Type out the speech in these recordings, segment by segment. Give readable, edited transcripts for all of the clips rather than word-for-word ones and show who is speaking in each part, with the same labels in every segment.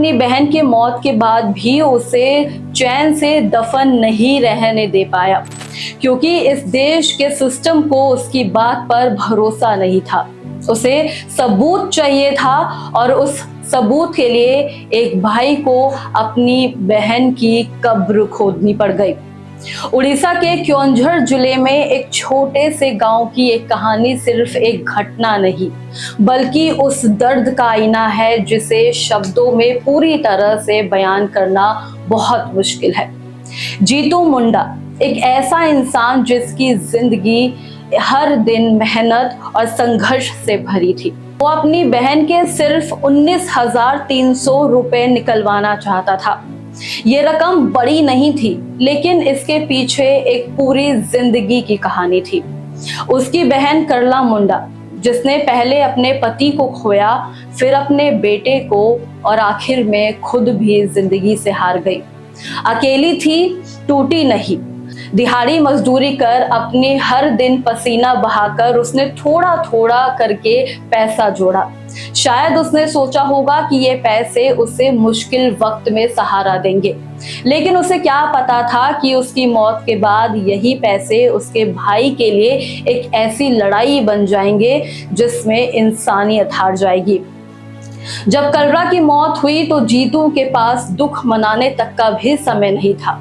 Speaker 1: अपनी बहन के मौत के बाद भी उसे चैन से दफन नहीं रहने दे पाया, क्योंकि इस देश के सिस्टम को उसकी बात पर भरोसा नहीं था। उसे सबूत चाहिए था और उस सबूत के लिए एक भाई को अपनी बहन की कब्र खोदनी पड़ गई। उड़ीसा के क्योंझर जिले में एक छोटे से गांव की एक कहानी सिर्फ एक घटना नहीं, बल्कि उस दर्द का आईना है जिसे शब्दों में पूरी तरह से बयान करना बहुत मुश्किल है। जीतू मुंडा एक ऐसा इंसान जिसकी जिंदगी हर दिन मेहनत और संघर्ष से भरी थी। वो अपनी बहन के सिर्फ 19,300 रुपए निकलवाना चाहता था। ये रकम बड़ी नहीं थी, लेकिन इसके पीछे एक पूरी जिंदगी की कहानी थी। उसकी बहन करला मुंडा, जिसने पहले अपने पति को खोया, फिर अपने बेटे को और आखिर में खुद भी जिंदगी से हार गई। अकेली थी, टूटी नहीं। दिहाड़ी मजदूरी कर अपने हर दिन पसीना बहाकर उसने थोड़ा थोड़ा करके पैसा जोड़ा। शायद उसने सोचा होगा कि ये पैसे उसे मुश्किल वक्त में सहारा देंगे, लेकिन उसे क्या पता था कि उसकी मौत के बाद यही पैसे उसके भाई के लिए एक ऐसी लड़ाई बन जाएंगे जिसमें इंसानियत हार जाएगी। जब कलरा की मौत हुई तो जीतू के पास दुख मनाने तक का भी समय नहीं था।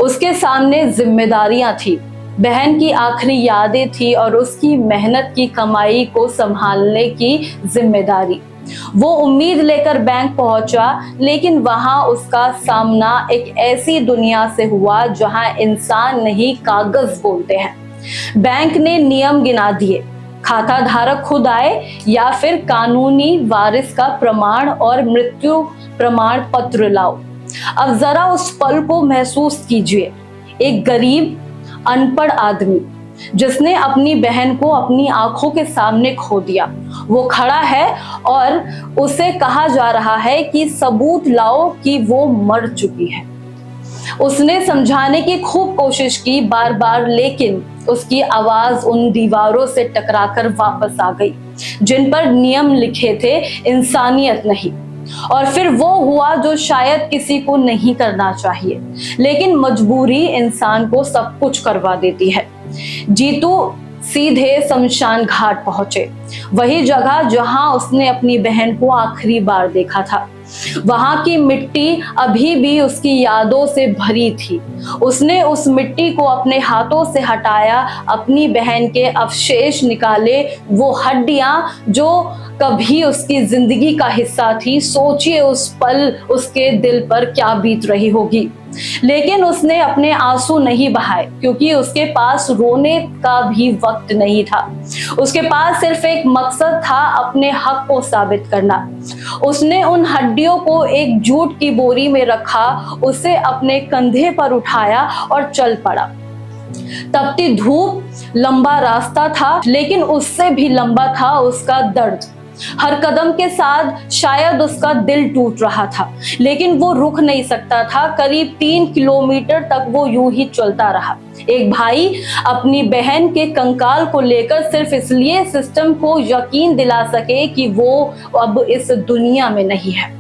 Speaker 1: उसके सामने जिम्मेदारियां थी, बहन की आखिरी यादें थी और उसकी मेहनत की कमाई को संभालने की जिम्मेदारी। वो उम्मीद लेकर बैंक पहुंचा, लेकिन वहां उसका सामना एक ऐसी दुनिया से हुआ जहां इंसान नहीं कागज बोलते हैं। बैंक ने नियम गिना दिए, खाता धारक खुद आए या फिर कानूनी वारिस का प्रमाण और मृत्यु प्रमाण पत्र लाओ। अब जरा उस पल को महसूस कीजिए। एक गरीब अनपढ़ आदमी जिसने अपनी बहन को अपनी आंखों के सामने खो दिया, वो खड़ा है और उसे कहा जा रहा है कि सबूत लाओ कि वो मर चुकी है। उसने समझाने की खूब कोशिश की बार बार, लेकिन उसकी आवाज उन दीवारों से टकराकर वापस आ गई जिन पर नियम लिखे थे, इंसानियत नहीं। और फिर वो हुआ जो शायद किसी को नहीं करना चाहिए, लेकिन मजबूरी इंसान को सब कुछ करवा देती है। जीतू सीधे शमशान घाट पहुंचे, वही जगह जहां उसने अपनी बहन को आखिरी बार देखा था। वहां की मिट्टी अभी भी उसकी यादों से भरी थी। उसने उस मिट्टी को अपने हाथों से हटाया, अपनी बहन के अवशेष निकाले, वो हड्डियां जो कभी उसकी जिंदगी का हिस्सा थी। सोचिए उस पल उसके दिल पर क्या बीत रही होगी। लेकिन उसने अपने आंसू नहीं बहाए, क्योंकि उसके पास रोने का भी वक्त नहीं था। उसके पास सिर्फ एक मकसद था, अपने हक को साबित करना। उसने उन हड्डियों को एक जूट की बोरी में रखा, उसे अपने कंधे पर उठाया और चल पड़ा। तपती धूप, लंबा रास्ता था, लेकिन उससे भी लंबा था उसका दर्द। हर कदम के साथ शायद उसका दिल टूट रहा था, लेकिन वो रुक नहीं सकता था। करीब 3 किलोमीटर तक वो यूं ही चलता रहा। एक भाई अपनी बहन के कंकाल को लेकर सिर्फ इसलिए सिस्टम को यकीन दिला सके कि वो अब इस दुनिया में नहीं है।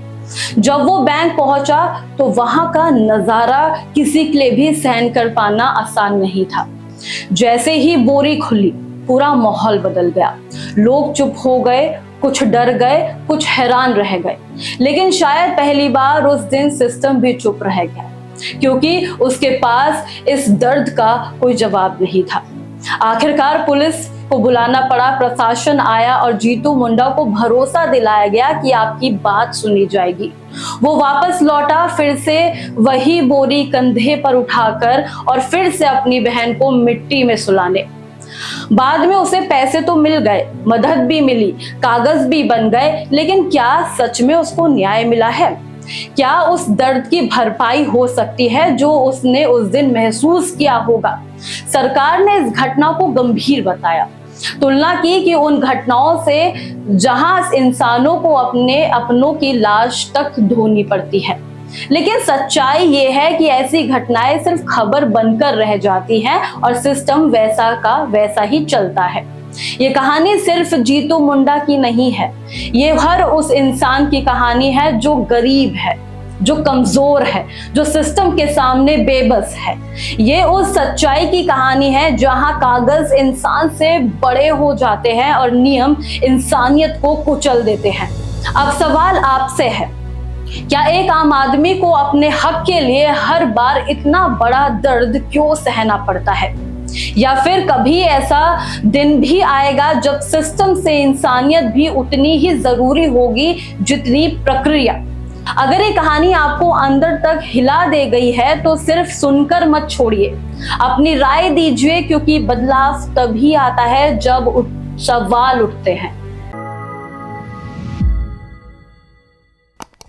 Speaker 1: जब वो बैंक पहुंचा तो वहां का नजारा किसी के लिए भी सहन कर पाना आसान नहीं था। जैसे ही बोरी खुली, पूरा माहौल बदल गया। लोग चुप हो गए, कुछ डर गए, कुछ हैरान रह गए। लेकिन शायद पहली बार उस दिन सिस्टम भी चुप रह गया, क्योंकि उसके पास इस दर्द का कोई जवाब नहीं था। आखिरकार पुलिस को बुलाना पड़ा, प्रशासन आया और जीतू मुंडा को भरोसा दिलाया गया कि आपकी बात सुनी जाएगी। वो वापस लौटा, फिर से वही बोरी कंधे पर उठाकर और फिर से अपनी बहन को मिट्टी में सुलाने। बाद में उसे पैसे तो मिल गए, मदद भी मिली, कागज भी बन गए, लेकिन क्या सच में उसको न्याय मिला है? क्या उस दर्द की भरपाई हो सकती है जो उसने उस दिन महसूस किया होगा? सरकार ने इस घटना को गंभीर बताया, तुलना की कि उन घटनाओं से जहां इंसानों को अपने अपनों की लाश तक धोनी पड़ती है। लेकिन सच्चाई ये है कि ऐसी घटनाएं सिर्फ खबर बनकर रह जाती हैं और सिस्टम वैसा का वैसा ही चलता है। ये कहानी सिर्फ जीतू मुंडा की नहीं है, ये हर उस इंसान की कहानी है जो गरीब है, जो कमजोर है, जो सिस्टम के सामने बेबस है। ये उस सच्चाई की कहानी है जहां कागज इंसान से बड़े हो जाते हैं और नियम इंसानियत को कुचल देते हैं। अब सवाल आपसे है, क्या एक आम आदमी को अपने हक के लिए हर बार इतना बड़ा दर्द क्यों सहना पड़ता है? या फिर कभी ऐसा दिन भी आएगा जब सिस्टम से इंसानियत भी उतनी ही जरूरी होगी जितनी प्रक्रिया? अगर ये कहानी आपको अंदर तक हिला दे गई है तो सिर्फ सुनकर मत छोड़िए, अपनी राय दीजिए, क्योंकि बदलाव तभी आता है जब सवाल उठते हैं।